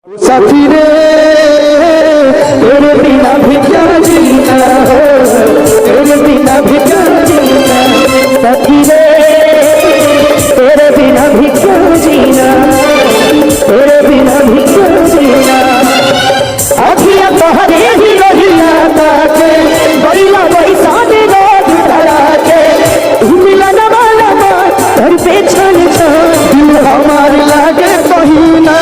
साथी रे तेरे बिना भी क्या जीना हो, तेरे बिना भी क्या जीना, साथी रे तेरे बिना भी क्या जीना, तेरे बिना भी क्या जीना। आखियां तोहरे ही रहिया ताके बइला बैसा दे रोज धरा के, मिलन वाला घर पे छन छन दिल हमार लागे कहीं ना।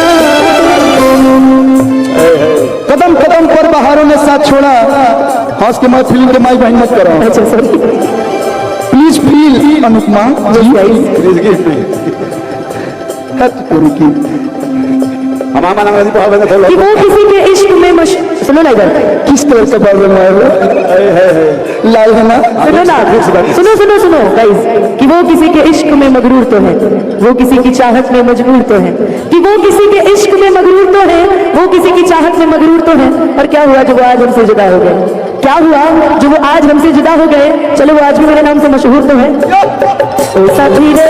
कदम कदम पर बहारों ने साथ छोड़ा। हंस के मैं फीलिंग के माई बहन मत करो। अच्छा sorry, please feel Anupama ji please give me हट करो की हमारा नाम नहीं पढ़ा था कि वो किसी के इश्क में सुनो ना इधर किस तरह से प्रॉब्लम है लाल है ना, सुनो ना, सुनो सुनो सुनो गाइस, कि वो किसी के इश्क में मगरूर तो है, वो किसी की चाहत में मजबूर तो है, कि वो किसी के इश्क में मगरूर तो है, वो किसी की चाहत में मगरूर तो है। और क्या हुआ जो वो आज हमसे जुदा हो गए, क्या हुआ जो वो आज हमसे जुदा हो गए। चलो वो आज भी मेरे नाम से मशहूर तो है। ओ साथी रे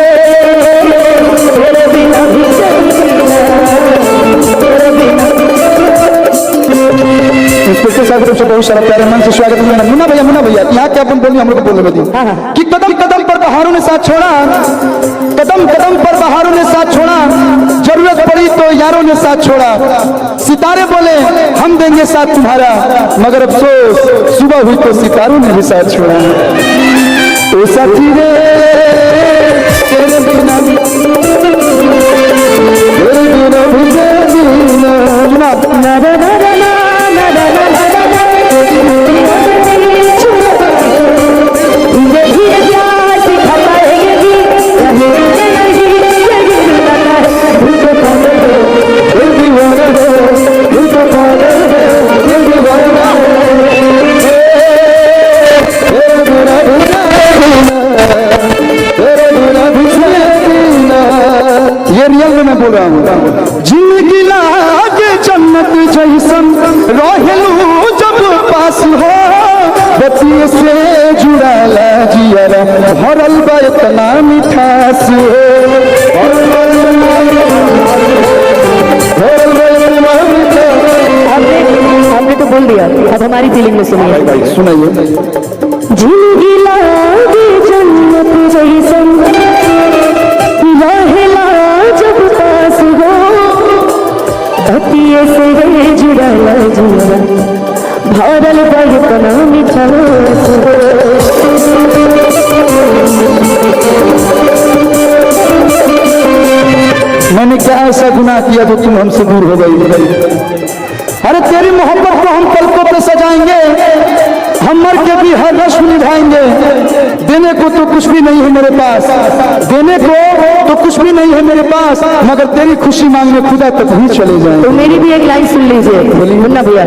तेरे बिना भी इंस्पेक्टर साहब की तरफ से बहुत सारा प्यारे मन से स्वागत है। मुन्ना भैया यहाँ क्या अपन बोलिए हम लोग बोलने में दी कि कदम कदम पर बहारों ने साथ छोड़ा, कदम कदम पर बहारों ने साथ छोड़ा, जरूरत पड़ी तो यारों ने साथ छोड़ा। सितारे बोले हम देंगे साथ तुम्हारा, मगर अफसोस सुबह हुई तो सितारों ने भी साथ छोड़ा। ओ साथी रे तेरे बिना भी जिंदगी लागे जन्नत जैसन रहेलू जब पास हो, बतिये से जुड़ाला जियारा भरल बा इतना मिठास हो। आपने तो बोल दिया, अब हमारी फीलिंग में सुनिए। सुनाइए। जिंदगी लागे जन्नत जैसन जब पास हो, बतिये से जुड़ाला जुड़ा भरल बना मिठास हो। मैंने क्या ऐसा गुनाह किया जो तुम हमसे दूर हो गई। अरे तेरी मोहब्बत को हम पलकों पे सजाएंगे, हम मर के भी हर रस्म निभाएंगे। देने को तो कुछ भी नहीं है मेरे पास, देने को तो कुछ भी नहीं है मेरे पास, मगर तेरी खुशी मांगने खुदा तक भी चले जाएं। तो मेरी भी एक लाइन सुन लीजिए। बोलिए मुन्ना भैया।